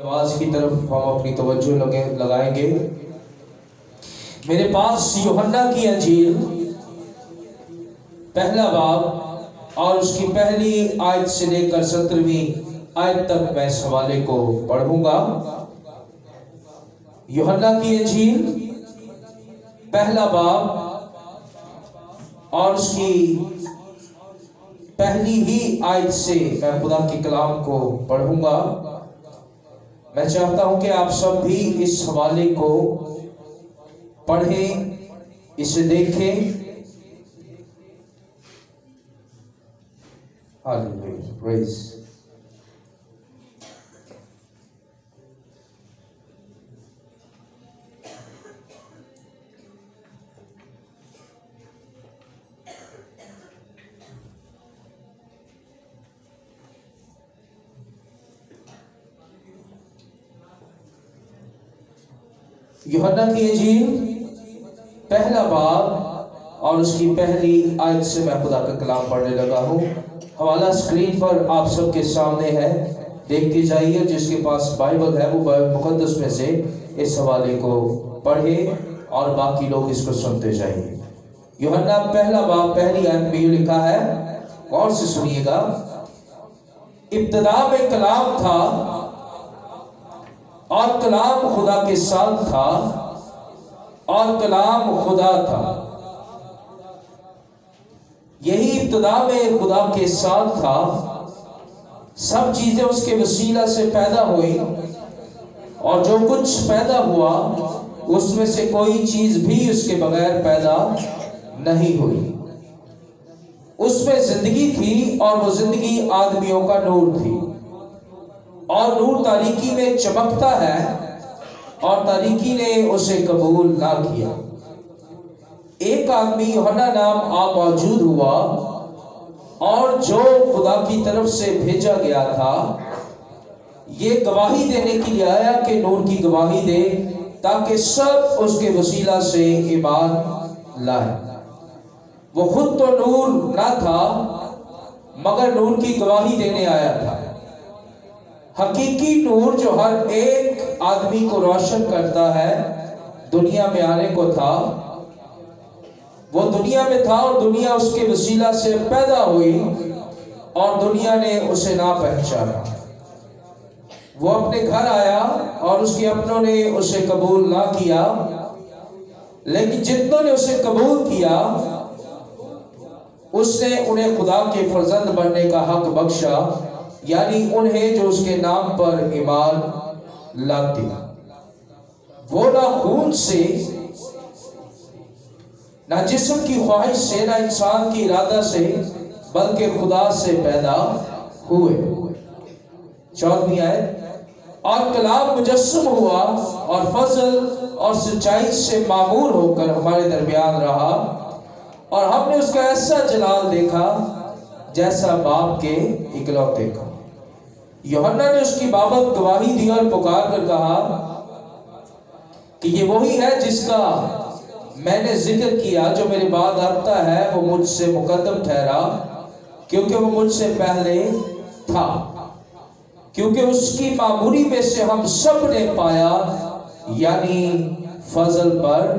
آواز کی طرف ہم اپنی توجہ لگائیں گے۔ میرے پاس یوحنا کی انجیل پہلا باب اور اس کی پہلی آیت سے لے کر 17ویں آیت تک میں اس حوالے کو پڑھوں گا۔ یوحنا کی انجیل پہلا باب اور اس کی پہلی ہی آیت سے میں خدا کے کلام کو پڑھوں گا۔ میں چاہتا ہوں کہ آپ سب بھی اس حوالے کو پڑھیں، اسے دیکھیں۔ ہاللیلویا، پریز۔ یوحنا کی انجیل پہلا باب اور اس کی پہلی آیت سے میں خدا کا کلام پڑھنے لگا ہوں۔ حوالہ اسکرین پر آپ سب کے سامنے ہے، دیکھتے جائیے۔ جس کے پاس بائبل ہے وہ مقدس میں سے اس حوالے کو پڑھے اور باقی لوگ اس کو سنتے جائیے۔ یوحنا پہلا باب پہلی آیت میں یہ لکھا ہے، غور سے سنیے گا۔ ابتدا میں کلام تھا اور کلام خدا کے ساتھ تھا اور کلام خدا تھا۔ یہی ابتدا میں خدا کے ساتھ تھا۔ سب چیزیں اس کے وسیلہ سے پیدا ہوئی اور جو کچھ پیدا ہوا اس میں سے کوئی چیز بھی اس کے بغیر پیدا نہیں ہوئی۔ اس میں زندگی تھی اور وہ زندگی آدمیوں کا نور تھی، اور نور تاریکی میں چمکتا ہے اور تاریکی نے اسے قبول نہ کیا۔ ایک آدمی یوحنا نام موجود ہوا، اور جو خدا کی طرف سے بھیجا گیا تھا یہ گواہی دینے کے لیے آیا کہ نور کی گواہی دے، تاکہ سب اس کے وسیلہ سے ایمان لائے۔ وہ خود تو نور نہ تھا مگر نور کی گواہی دینے آیا تھا۔ حقیقی نور جو ہر ایک آدمی کو روشن کرتا ہے دنیا میں آنے کو تھا۔ وہ دنیا میں تھا اور دنیا اس کے وسیلہ سے پیدا ہوئی اور دنیا نے اسے نہ پہچانا۔ وہ اپنے گھر آیا اور اس کے اپنوں نے اسے قبول نہ کیا، لیکن جتنوں نے اسے قبول کیا اس نے انہیں خدا کے فرزند بننے کا حق بخشا، یعنی انہیں جو اس کے نام پر ایمان لاتے۔ وہ نہ خون سے، نہ جسم کی خواہش سے، نہ انسان کی ارادہ سے، بلکہ خدا سے پیدا ہوئے۔ 14ویں آیت، اور کلام مجسم ہوا اور فضل اور سچائی سے معمور ہو کر ہمارے درمیان رہا، اور ہم نے اس کا ایسا جلال دیکھا جیسا باپ کے اکلوتے کا۔ یوحنا نے اس کی بابت گواہی دی اور پکار کر کہا کہ یہ وہی ہے جس کا میں نے ذکر کیا، جو میرے بعد آتا ہے وہ مجھ سے مقدم ٹھہرا، کیونکہ وہ مجھ سے پہلے تھا، کیونکہ اس کی معمولی میں سے ہم سب نے پایا، یعنی فضل پر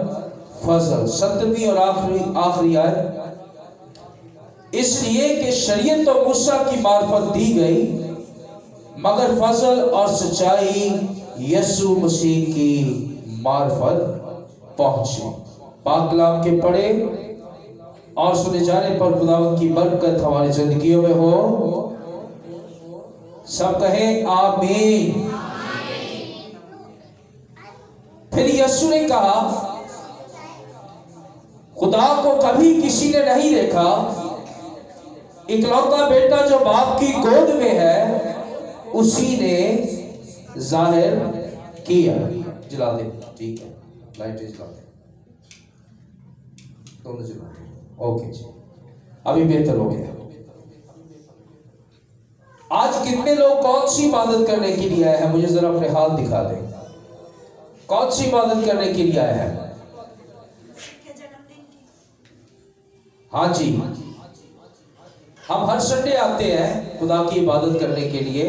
فضل۔ 17ویں اور آخری آیت، اس لیے کہ شریعت تو موسیٰ کی معرفت دی گئی، مگر فضل اور سچائی یسوع مسیح کی معرفت پہنچی۔ پاک کلام کے پڑھے اور سنے جانے پر خداوند کی برکت ہماری زندگیوں میں ہو۔ سب کہیں آمین۔ پھر یسوع نے کہا، خدا کو کبھی کسی نے نہیں دیکھا، اکلوتا بیٹا جو باپ کی گود میں ہے اسی نے ظاہر کیا۔ جلا دے، ٹھیک ہے، لائٹ جلا دے، دونوں جلا دے، اوکے جی، ابھی بہتر ہو گیا۔ آج کتنے لوگ کون سی عبادت کرنے کے لیے آئے ہیں؟ مجھے ذرا اپنے ہاتھ دکھا دیں، کون سی عبادت کرنے کے لیے آئے ہیں؟ ہاں جی، ہم ہر سنڈے آتے ہیں خدا کی عبادت کرنے کے لیے،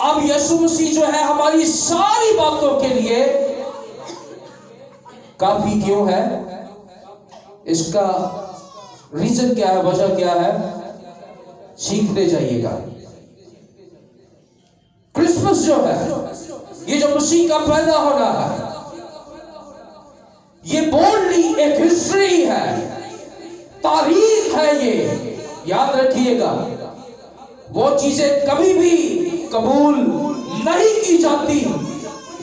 اب یسوع مسیح جو ہے ہماری ساری باتوں کے لیے کافی کیوں ہے؟ اس کا ریزن کیا ہے، وجہ کیا ہے؟ سیکھتے جائیے گا۔ کرسمس جو ہے، یہ جو مسیح کا پیدا ہونا ہے، یہ بولڈلی ایک ہسٹری ہے، تاریخ ہے۔ یہ یاد رکھیے گا، وہ چیزیں کبھی بھی قبول نہیں کی جاتی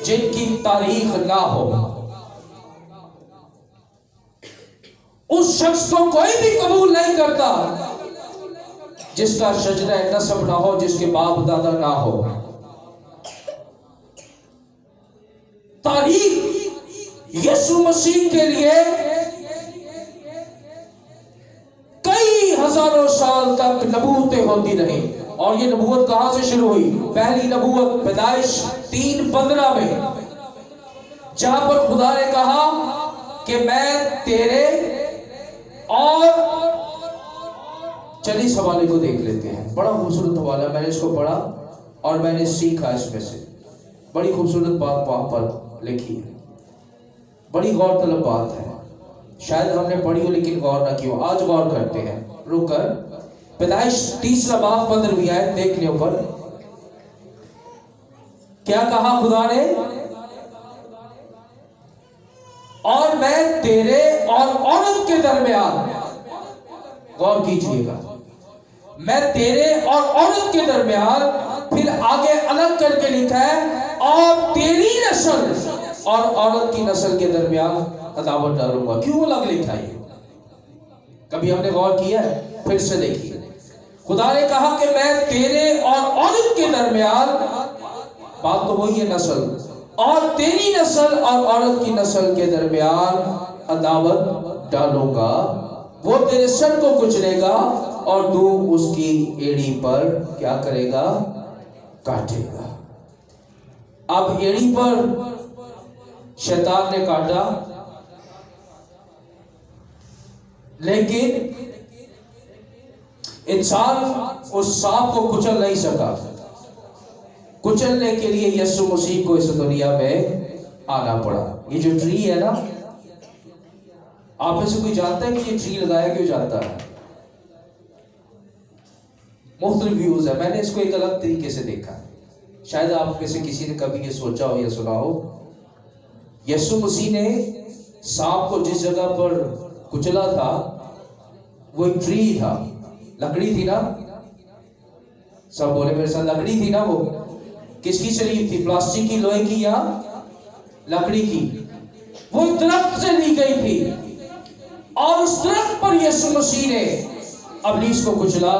جن کی تاریخ نہ ہو۔ اس شخص کو کوئی بھی قبول نہیں کرتا جس کا شجرہ نسب نہ ہو، جس کے باپ دادا نہ ہو۔ تاریخ یسوع مسیح کے لیے کئی ہزاروں سال تک نبوتیں ہوتی رہی، اور یہ نبوت کہاں سے شروع ہوئی؟ پہلی نبوت پیدائش 3:15 میں، جہاں پر خدا نے کہا کہ میں تیرے اور چلیے اس حوالے کو دیکھ لیتے ہیں۔ بڑا خوبصورت حوالہ، میں نے اس کو پڑھا اور میں نے سیکھا اس میں سے۔ بڑی خوبصورت بات وہاں پر لکھی ہے، بڑی غور طلب بات ہے، شاید ہم نے پڑھی ہو لیکن غور نہ کی ہو۔ آج غور کرتے ہیں، رک کر پیدائش 3 باب 15 آیت دیکھ لیں اوپر۔ کیا کہا خدا نے؟ اور میں تیرے اور عورت کے درمیان، غور کیجئے گا، میں تیرے اور عورت کے درمیان، پھر آگے الگ کر کے لکھا ہے اور تیری نسل اور عورت کی نسل کے درمیان عداوت ڈالوں گا۔ کیوں الگ لکھا ہے؟ کبھی ہم نے غور کیا ہے؟ پھر سے دیکھیے، خدا نے کہا کہ میں تیرے اور عورت کے درمیان، بات تو وہی ہے نسل، اور تیری نسل اور عورت کی نسل کے درمیان عداوت ڈالوں گا، وہ تیرے سر کو کچلے گا اور تو اس کی ایڑی پر کیا کرے گا؟ کاٹے گا۔ اب ایڑی پر شیطان نے کاٹا، لیکن انسان اس سانپ کو کچل نہیں سکا۔ کچلنے کے لیے یسوع مسیح کو اس دنیا میں آنا پڑا۔ یہ جو ٹری ہے نا، آپ میں سے کوئی جانتا ہے کہ یہ ٹری لگایا کیوں جاتا ہے؟ مختلف ویوز ہے، میں نے اس کو ایک الگ طریقے سے دیکھا ہے، شاید آپ میں سے کسی نے کبھی یہ سوچا ہو یا سنا ہو۔ یسوع مسیح نے سانپ کو جس جگہ پر کچلا تھا وہ ایک ٹری تھا، لکڑی تھی نا، سب بولے میرے ساتھ، لکڑی تھی نا۔ وہ کس کی شریف تھی؟ پلاسٹک کی، لوہے کی یا لکڑی کی؟ وہ ایک درخت سے لی گئی تھی، اور اس درخت پر یسوع مسیح نے ابلیس کو کچلا،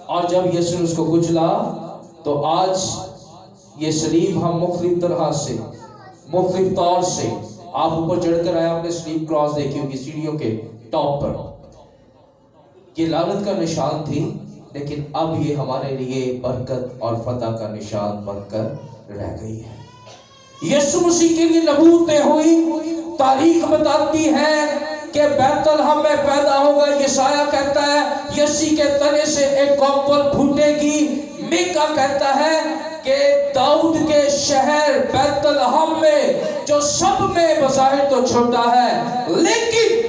اور جب یسوع نے اس کو کچلا تو آج یہ صلیب ہم مختلف طرح سے، مختلف طور سے، آپ اوپر چڑھ کر آئے، آپ نے صلیب کراس دیکھی ہوگی سیڑھیوں کے ٹاپ پر، یہ لعنت کا نشان تھی، لیکن اب یہ ہمارے لیے برکت اور فتح کا نشان بن کر رہ گئی ہے۔ یسوع مسیح کے لیے نبوتیں ہوئی، تاریخ بتاتی ہے کہ بیت الحم میں پیدا ہوگا۔ یشعیاہ کہتا ہے یسی کے تنے سے ایک کوپل پھوٹے گی۔ میکا کہتا ہے کہ داؤد کے شہر بیت الحم میں، جو سب میں بظاہر تو چھوٹا ہے، لیکن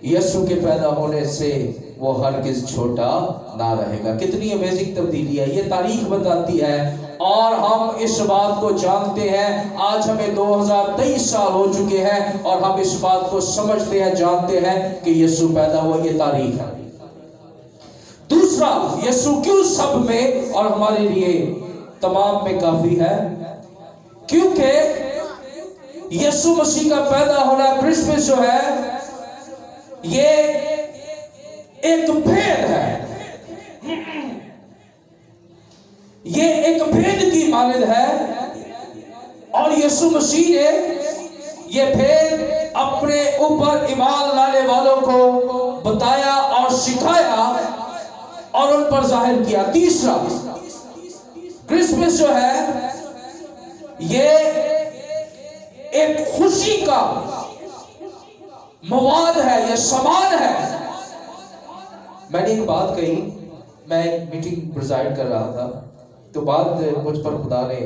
یسوع کے پیدا ہونے سے وہ ہرگز چھوٹا نہ رہے گا۔ کتنی امیزنگ تبدیلی ہے، یہ تاریخ بتاتی ہے، اور ہم اس بات کو جانتے ہیں۔ آج ہمیں 2023 سال ہو چکے ہیں اور ہم اس بات کو سمجھتے ہیں، جانتے ہیں کہ یسوع پیدا ہوا، یہ تاریخ ہے۔ دوسرا، یسوع کیوں سب میں اور ہمارے لیے تمام میں کافی ہے؟ کیونکہ یسوع مسیح کا پیدا ہونا، کرسمس جو ہے، یہ ایک بھید ہے، یہ ایک بھید کی مانند ہے، اور یسوع مسیح نے یہ بھید اپنے اوپر ایمان لانے والوں کو بتایا اور سکھایا اور ان پر ظاہر کیا۔ تیسرا، کرسمس جو ہے یہ ایک خوشی کا مواد ہے، یہ سامان ہے۔ میں نے ایک بات کہی، میں ایک میٹنگ پریزائڈ کر رہا تھا، تو بات مجھ پر خدا نے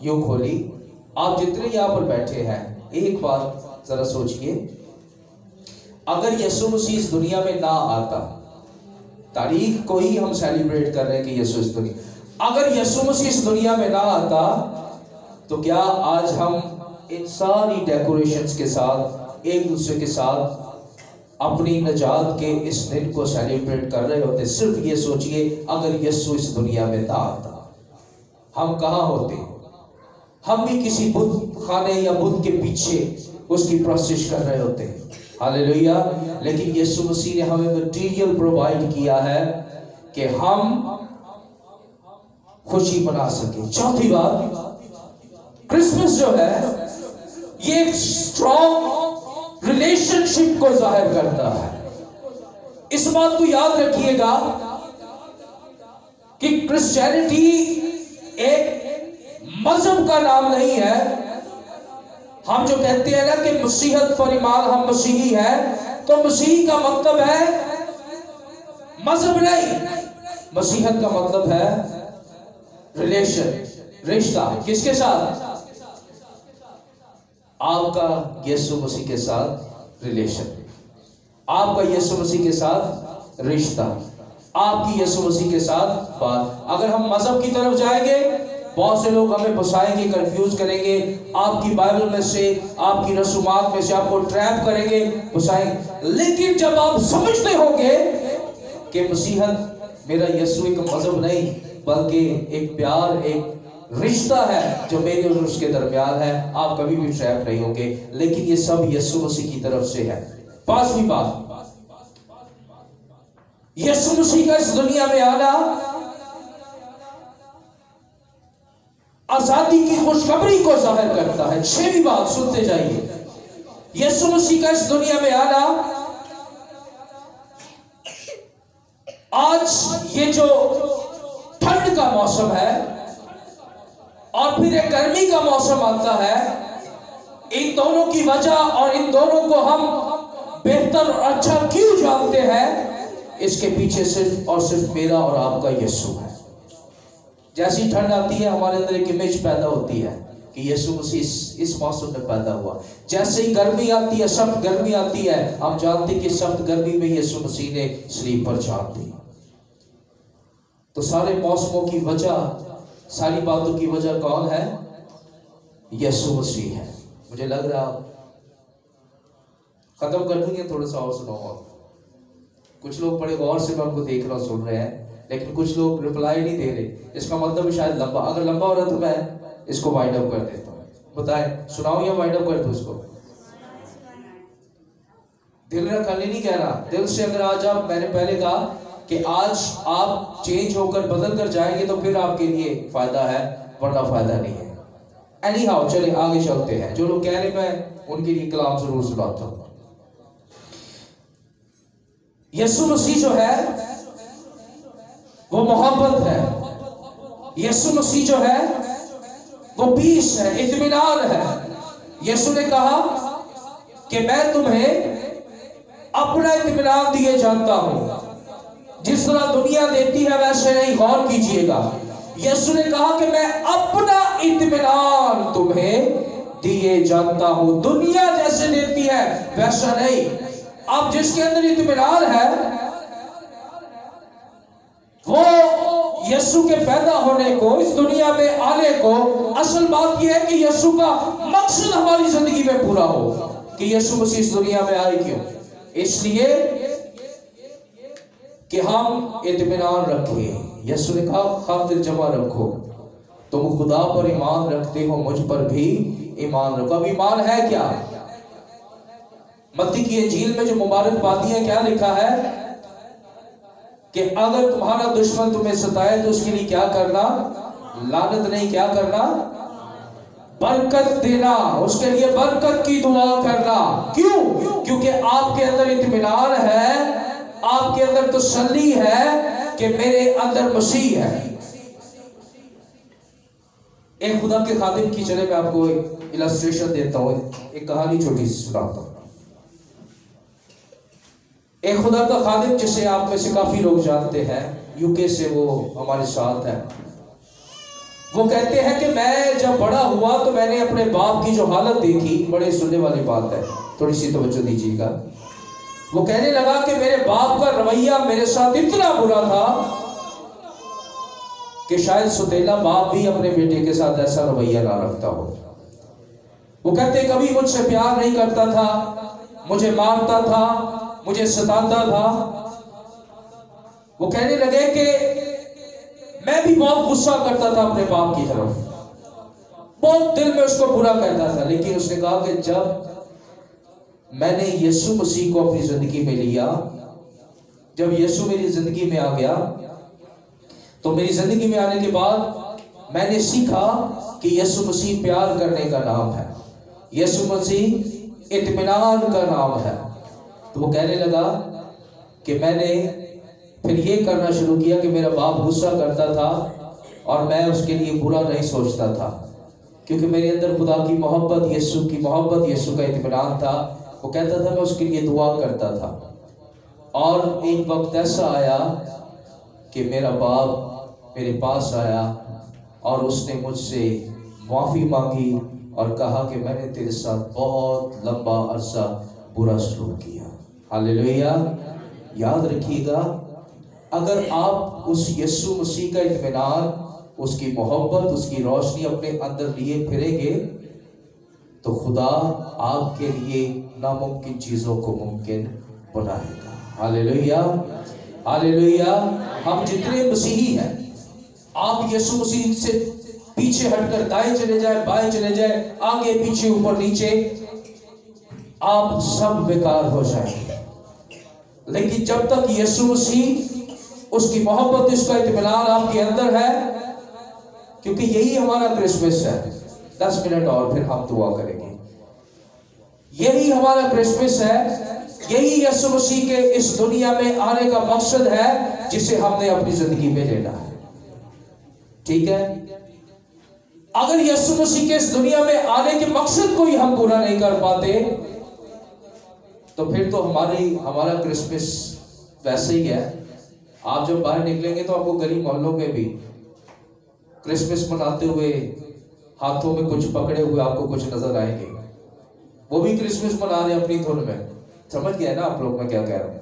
یوں کھولی. آپ جتنے یہاں پر بیٹھے ہیں ایک بات ذرا سوچئے, اگر یسوع مسیح اس دنیا میں نہ آتا, تاریخ کو ہی ہم سیلیبریٹ کر رہے ہیں کہ یسوع اس دنیا, اگر یسوع مسیح اس دنیا میں نہ آتا تو کیا آج ہم ان ساری ڈیکوریشنز کے ساتھ ایک دوسرے کے ساتھ اپنی نجات کے اس دن کو سیلیبریٹ کر رہے ہوتے؟ صرف یہ سوچئے اگر یسوع اس دنیا میں نہ آتا ہم کہاں ہوتے؟ ہم بھی کسی بت خانے یا بت کے پیچھے اس کی پرستش کر رہے ہوتے. ہاللیلویہ. لیکن یسوع مسیح نے ہمیں مٹیریل پرووائڈ کیا ہے کہ ہم خوشی منا سکیں. چوتھی بات, کرسمس جو ہے یہ ایک اسٹرانگ ریلیشن شپ کو ظاہر کرتا ہے. اس بات کو یاد رکھیے گا کہ کرسچینٹی ایک مذہب کا نام نہیں ہے. ہم جو کہتے ہیں نا کہ مسیحیت پر ایمان, ہم مسیحی ہیں, تو مسیحی کا مطلب ہے مذہب نہیں. مسیحیت کا مطلب ہے ریلیشن, رشتہ. کس کے ساتھ؟ آپ کا یسوع مسیح کے ساتھ ریلیشن, آپ کا یسوع مسیح کے ساتھ رشتہ, آپ کی یسوع مسیح کے ساتھ بات. اگر ہم مذہب کی طرف جائیں گے, بہت سے لوگ ہمیں پھنسائیں گے, کنفیوز کریں گے, آپ کی بائبل میں سے, آپ کی رسومات میں سے آپ کو ٹریپ کریں گے, پھنسائیں گے. لیکن جب آپ سمجھتے ہوں گے کہ مسیحیت میرا یسوع ایک مذہب نہیں بلکہ ایک پیار, ایک رشتہ ہے جو میرے اور اس کے درمیان ہے, آپ کبھی بھی ٹریپ نہیں ہوں گے. لیکن یہ سب یسوع مسیح کی طرف سے ہے. پانچویں بات, یسوع مسیح کا اس دنیا میں آنا آزادی کی خوشخبری کو ظاہر کرتا ہے. چھویں بات سنتے جائیے, یسوع مسیح کا اس دنیا میں آنا, آج یہ جو ٹھنڈ کا موسم ہے اور پھر ایک گرمی کا موسم آتا ہے, ان دونوں کی وجہ اور ان دونوں کو ہم بہتر اور اچھا کیوں جانتے ہیں, اس کے پیچھے صرف اور صرف میرا اور آپ کا یسوع ہے. جیسی ٹھنڈ آتی ہے ہمارے اندر ایک امیج پیدا ہوتی ہے کہ یسوع مسیح اس موسم میں پیدا ہوا. جیسے ہی گرمی آتی ہے, سخت گرمی آتی ہے, ہم جانتے ہیں کہ سخت گرمی میں یسوع مسیح نے صلیب پر جان دی. تو سارے موسموں کی وجہ, ساری باتوں کی وجہ کون ہے؟ یسوع مسیح ہے. مجھے لگ رہا ختم کر دوں یا تھوڑا سا اور سناؤں گا. کچھ لوگ بڑے غور سے میں ان کو دیکھ رہا ہوں, سن رہے ہیں, لیکن کچھ لوگ رپلائی نہیں دے رہے. اس کا مطلب شاید لمبا, اگر لمبا ہو رہا تو میں اس کو وائنڈ اپ کر دیتا ہوں. بتائیں سناؤں یا وائنڈ اپ کر دوں اس کو؟ دل رکھا نہیں کہہ رہا, دل سے. اگر آج آپ, میں نے پہلے کہا کہ آج آپ چینج ہو کر بدل کر جائیں گے تو پھر آپ کے لیے فائدہ ہے, ورنہ فائدہ نہیں ہے. اینی ہاؤ چلیں آگے چلتے ہیں. جو لوگ کہہ رہے میں ان کے لیے کلام ضرور سناتا ہوں. یسوع مسیح جو ہے وہ محبت ہے. یسوع مسیح جو ہے وہ پیس ہے, اطمینان ہے. یسوع نے کہا کہ میں تمہیں اپنا اطمینان دیے جانتا ہوں, جس طرح دنیا دیتی ہے ویسے نہیں. غور کیجئے گا, یسوع نے کہا کہ میں اپنا اطمینان تمہیں دیے جانتا ہوں, دنیا جیسے دیتی ہے ویسا نہیں. اب جس کے اندر اطمینان ہے وہ یسوع کے پیدا ہونے کو, اس دنیا میں آنے کو, اصل بات یہ ہے کہ یسوع کا مقصد ہماری زندگی میں پورا ہو. کہ یسوع مسیح اس دنیا میں آئے کیوں؟ اس لیے کہ ہم اطمینان رکھیں. یسوع نے کہا خاطر جمع رکھو, تم خدا پر ایمان رکھتے ہو, مجھ پر بھی ایمان رکھو. اب ایمان ہے کیا؟ متی کی انجیل میں جو مبارک باتیں ہیں کیا لکھا ہے کہ اگر تمہارا دشمن تمہیں ستائے تو اس کے لیے کیا کرنا؟ لعنت نہیں, کیا کرنا؟ برکت دینا, اس کے لیے برکت کی دعا کرنا. کیوں؟ کیونکہ آپ کے اندر اطمینان ہے, آپ کے اندر تسلی ہے کہ میرے اندر مسیح ہے. ایک خدا کے خادم کی, چلے میں آپ کو ایک السٹریشن دیتا ہوں, ایک کہانی چھوٹی سی سناتا ہوں. ایک خدا کا خادم جسے آپ میں سے کافی لوگ جانتے ہیں, یوکے سے وہ ہمارے ساتھ ہے. وہ کہتے ہیں کہ میں جب بڑا ہوا تو میں نے اپنے باپ کی جو حالت دیکھی، بڑے سننے والی بات ہے، تھوڑی سی توجہ دیجیے گا. وہ کہنے لگا کہ میرے باپ کا رویہ میرے ساتھ اتنا برا تھا کہ شاید ستیلا باپ بھی اپنے بیٹے کے ساتھ ایسا رویہ نہ رکھتا ہو. وہ کہتے کبھی مجھ سے پیار نہیں کرتا تھا، مجھے مارتا تھا، مجھے ستاتا تھا. وہ کہنے لگے کہ میں بھی بہت غصہ کرتا تھا اپنے باپ کی طرف، بہت دل میں اس کو برا کہتا تھا. لیکن اس نے کہا کہ جب میں نے یسوع مسیح کو اپنی زندگی میں لیا، جب یسوع میری زندگی میں آ گیا، تو میری زندگی میں آنے کے بعد میں نے سیکھا کہ یسوع مسیح پیار کرنے کا نام ہے، یسوع مسیح اطمینان کا نام ہے. تو وہ کہنے لگا کہ میں نے پھر یہ کرنا شروع کیا کہ میرا باپ غصہ کرتا تھا اور میں اس کے لیے برا نہیں سوچتا تھا، کیونکہ میرے اندر خدا کی محبت، یسوع کی محبت، یسوع کا اطمینان تھا. وہ کہتا تھا میں اس کے لیے دعا کرتا تھا. اور ایک وقت ایسا آیا کہ میرا باپ میرے پاس آیا اور اس نے مجھ سے معافی مانگی اور کہا کہ میں نے تیرے ساتھ بہت لمبا عرصہ برا سلوک کیا. ہاللیلویہ. یاد رکھیے گا، اگر آپ اس یسوع مسیح کا اطمینان، اس کی محبت، اس کی روشنی اپنے اندر لیے پھریں گے تو خدا آپ کے لیے ناممکن چیزوں کو ممکن بنائے گا. ہاللیلویہ، ہاللیلویہ. ہم جتنے مسیحی ہیں، آپ یسوع مسیح سے پیچھے ہٹ کر دائیں چلے جائیں، بائیں چلے جائیں، آگے پیچھے اوپر نیچے، آپ سب بیکار ہو جائیں گے. لیکن جب تک یسوع مسیح، اس کی محبت، اس کا اطمینان آپ کے اندر ہے، کیونکہ یہی ہمارا کرسمس ہے. 10 منٹ اور پھر ہم دعا کریں گے. یہی ہمارا کرسمس ہے، یہی یسوع مسیح کے اس دنیا میں آنے کا مقصد ہے جسے ہم نے اپنی زندگی میں لینا ہے. ٹھیک ہے؟ اگر یسوع مسیح کے اس دنیا میں آنے کے مقصد کو ہی ہم پورا نہیں کر پاتے تو پھر تو ہمارا کرسمس ویسے ہی ہے. آپ جب باہر نکلیں گے تو آپ کو گلی محلوں میں بھی کرسمس مناتے ہوئے، ہاتھوں میں کچھ پکڑے ہوئے آپ کو کچھ نظر آئیں گے. وہ بھی کرسمس منا رہے ہیں اپنی دھن میں. سمجھ گیا نا آپ لوگ میں کیا کہہ رہا ہوں؟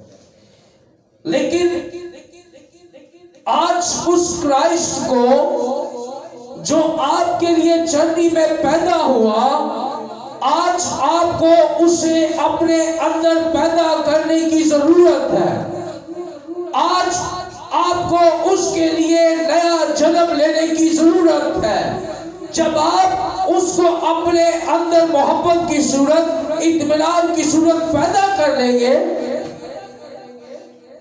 لیکن آج اس کرائسٹ کو جو آپ کے لیے چرنی میں پیدا ہوا، آج آپ کو اسے اپنے اندر پیدا کرنے کی ضرورت ہے. آج آپ کو اس کے لیے نیا جنم لینے کی ضرورت ہے. جب آپ اس کو اپنے اندر محبت کی صورت، اطمینان کی صورت پیدا کر لیں گے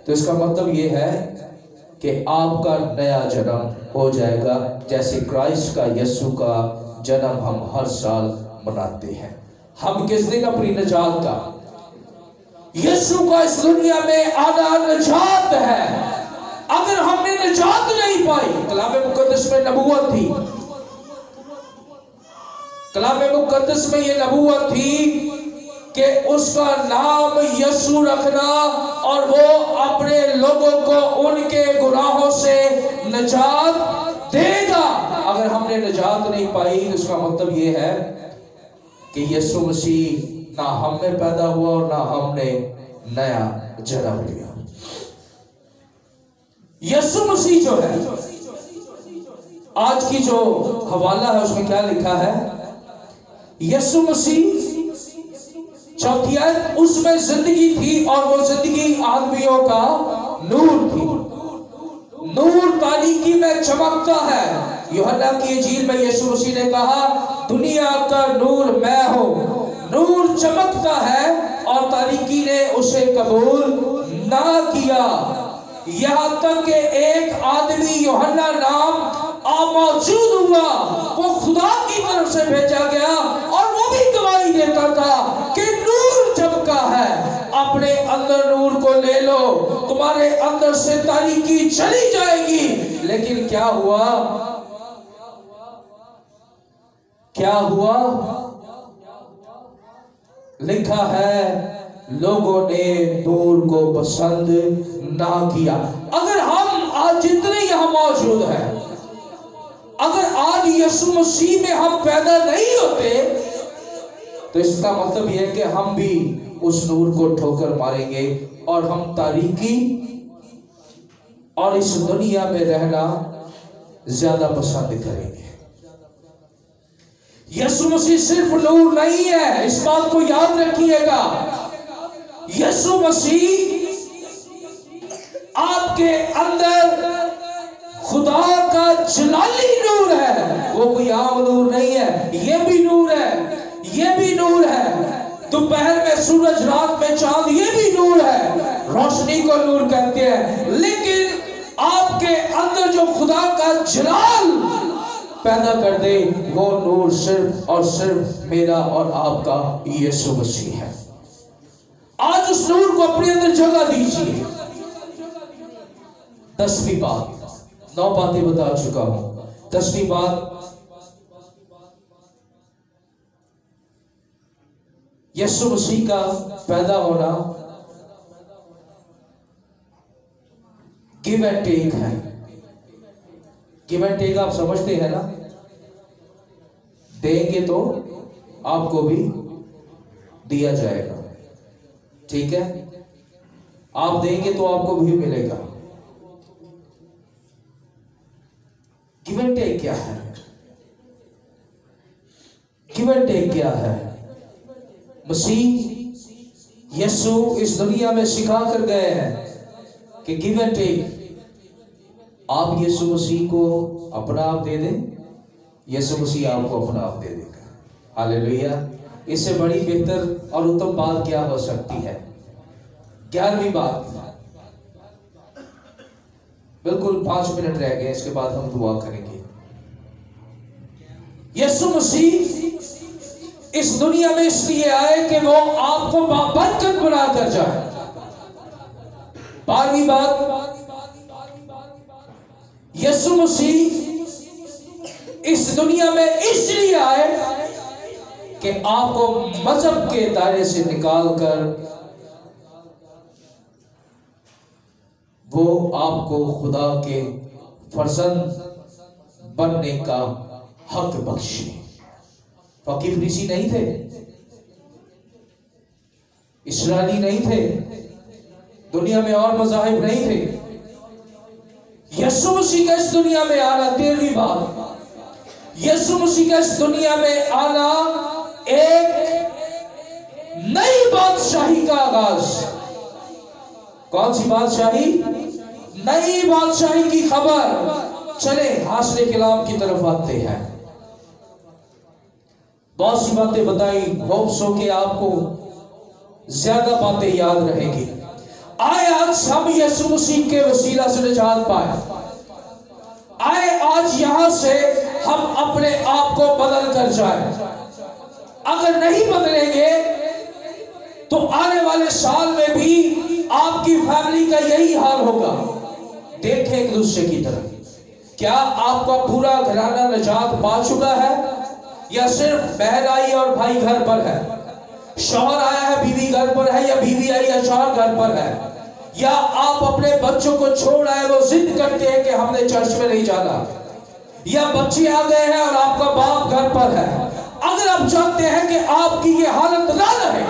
تو اس کا مطلب یہ ہے کہ آپ کا نیا جنم ہو جائے گا، جیسے کرائسٹ کا، یسوع کا جنم ہم ہر سال مناتے ہیں. ہم کس دن اپنی نجات کا، یسوع کا اس دنیا میں آنا نجات ہے. اگر ہم نے نجات نہیں پائی، کلام مقدس میں نبوت تھی، کلام مقدس میں یہ نبوت تھی کہ اس کا نام یسوع رکھنا اور وہ اپنے لوگوں کو ان کے گناہوں سے نجات دے گا. اگر ہم نے نجات نہیں پائی تو اس کا مطلب یہ ہے کہ یسوع مسیح نہ ہم میں پیدا ہوا اور نہ ہم نے نیا جنم لیا. یسوع مسیح جو ہے، آج کی جو حوالہ ہے اس میں کیا لکھا ہے؟ یسوع مسیح، چوتھی آیت، اس میں زندگی تھی اور وہ زندگی آدمیوں کا نور تھی. نور تاریکی میں چمکتا ہے. یوحنا کی انجیل میں یسوع مسیح نے کہا دنیا کا نور میں ہوں. نور چمکتا ہے اور تاریکی نے اسے قبول نہ کیا، یہاں تک کہ ایک آدمی یوحنا نام موجود ہوا. وہ خدا کی طرف سے بھیجا گیا اور وہ بھی گواہی دیتا تھا کہ نور چمکا ہے. اپنے اندر نور کو لے لو، تمہارے اندر سے تاریکی چلی جائے گی. لیکن کیا ہوا؟ کیا ہوا؟ لکھا ہے لوگوں نے نور کو پسند نہ کیا. اگر ہم آج جتنے یہاں موجود ہیں، اگر آج یسوع مسیح میں ہم پیدا نہیں ہوتے تو اس کا مطلب یہ ہے کہ ہم بھی اس نور کو ٹھوکر ماریں گے اور ہم تاریکی اور اس دنیا میں رہنا زیادہ پسند کریں گے۔ یسوع مسیح صرف نور نہیں ہے، اس بات کو یاد رکھیے گا۔ یسوع مسیح آپ کے اندر خدا کا جلالی نور ہے، وہ کوئی عام نور نہیں ہے، یہ بھی نور ہے، یہ بھی نور ہے۔ دوپہر میں سورج، رات میں چاند، یہ بھی نور ہے، روشنی کو نور کہتے ہیں۔ لیکن آپ کے اندر جو خدا کا جلال پیدا کر دے وہ نور صرف اور صرف میرا اور آپ کا یسوع مسیح ہے۔ آج اس نور کو اپنے اندر جگہ دیجیے۔ 10ویں بات، 9 باتیں بتا چکا ہوں۔ 10ویں بات، یسوع مسیح کا پیدا ہونا گیو اینڈ ٹیک ہے۔ گیو اینڈ ٹیک آپ سمجھتے ہیں نا، دیں گے تو آپ کو بھی دیا جائے گا، ٹھیک ہے؟ آپ دیں گے تو آپ کو بھی ملے گا۔ گیو اینڈ ٹیک کیا ہے؟ گیو اینڈ ٹیک کیا ہے؟ مسیح یسوع اس دنیا میں سکھا کر گئے ہیں کہ گیو اینڈ ٹیک۔ آپ یسوع مسیح کو اپنا آپ دے دیں، یسوع مسیح آپ کو اپنا آپ دے دے گا۔ ہاللیلویہ! اس سے بڑی بہتر اور اتم بات کیا ہو سکتی ہے؟ 11ویں بات، بالکل 5 منٹ رہ گئے، اس کے بعد ہم دعا کریں گے۔ یسوع مسیح اس دنیا میں اس لیے آئے کہ وہ آپ کو بابرکت بنا کر جائے۔ 12ویں بات، یسوع مسیح اس دنیا میں اس لیے آئے کہ آپ کو مذہب کے دائرے سے نکال کر وہ آپ کو خدا کے فرزند بننے کا حق بخشے۔ فقیہ فریسی نہیں تھے، اسرائیلی نہیں تھے، دنیا میں اور مذاہب نہیں تھے۔ یسوع مسیح کا اس دنیا میں آنا، 13ویں بات، یسوع مسیح کا اس دنیا میں آنا ایک نئی بادشاہی کا آغاز۔ کون سی بادشاہی؟ نئی بادشاہی کی خبر۔ چلے حاصل کلام کی طرف آتے ہیں۔ بہت سی باتیں بتائی، ہوپ سو کہ آپ کو زیادہ باتیں یاد رہیں گی۔ آئے آج ہم یسوع مسیح کے وسیلہ سے نجات پائے۔ آئے آج یہاں سے ہم اپنے آپ کو بدل کر جائیں۔ اگر نہیں بدلیں گے تو آنے والے سال میں بھی آپ کی فیملی کا یہی حال ہوگا۔ دیکھیں ایک دوسرے کی طرف، کیا آپ کا پورا گھرانہ نجات پا چکا ہے یا صرف بہن آئی اور بھائی گھر پر ہے؟ شوہر آیا ہے، بیوی گھر پر ہے، یا بیوی آئی ہے، شوہر گھر پر ہے؟ یا آپ اپنے بچوں کو چھوڑ آئے، وہ ضد کرتے ہیں کہ ہم نے چرچ میں نہیں جانا؟ یا بچے آ گئے ہیں اور آپ کا باپ گھر پر ہے؟ اگر آپ چاہتے ہیں کہ آپ کی یہ حالت نہ رہے،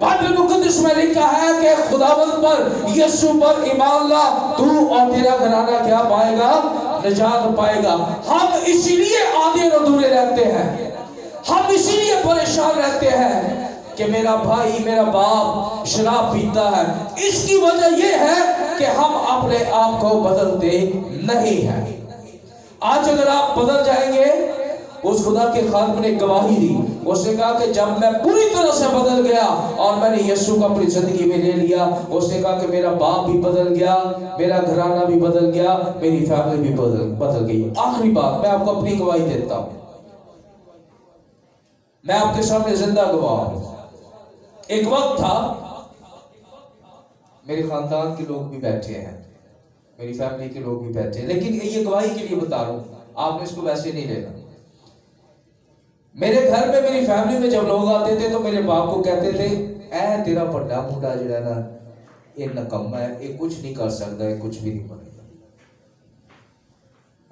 بائبل مقدس میں لکھا ہے کہ خداوند پر، یسوع پر ایمان لا، تو اور تیرا گھرانہ کیا پائے گا؟ نجات پائے گا۔ ہم اسی لیے آدھے اور ادھورے رہتے ہیں، ہم اسی لیے پریشان رہتے ہیں کہ میرا بھائی، میرا باپ شراب پیتا ہے۔ اس کی وجہ یہ ہے کہ ہم اپنے آپ کو بدلتے نہیں ہیں۔ آج اگر آپ بدل جائیں گے، اس خدا کے خادم نے گواہی دی، اس نے کہا کہ جب میں پوری طرح سے بدل گیا اور میں نے یسوع کو اپنی زندگی میں لے لیا، اس نے کہا کہ میرا باپ بھی بدل گیا، میرا گھرانہ بھی بدل گیا، میری فیملی بھی بدل گئی۔ آخری بات، میں آپ کو اپنی گواہی دیتا ہوں، میں آپ کے سامنے زندہ گواہ ہوں۔ ایک وقت تھا، میرے خاندان کے لوگ بھی بیٹھے ہیں، میری فیملی کے لوگ بھی بیٹھے ہیں، لیکن یہ گواہی کے لیے بتا رہا ہوں، آپ نے اس کو ویسے نہیں لینا۔ میرے گھر میں، میری فیملی میں جب لوگ آتے تھے تو میرے باپ کو کہتے تھے، اے تیرا بڑا منڈا جو ہے نا، یہ نکما ہے، یہ کچھ نہیں کر سکتا، یہ کچھ بھی نہیں بنے گا۔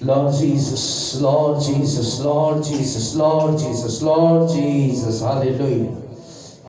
Lord Jesus, Lord Jesus, Lord Jesus, Lord Jesus, Lord Jesus, hallelujah.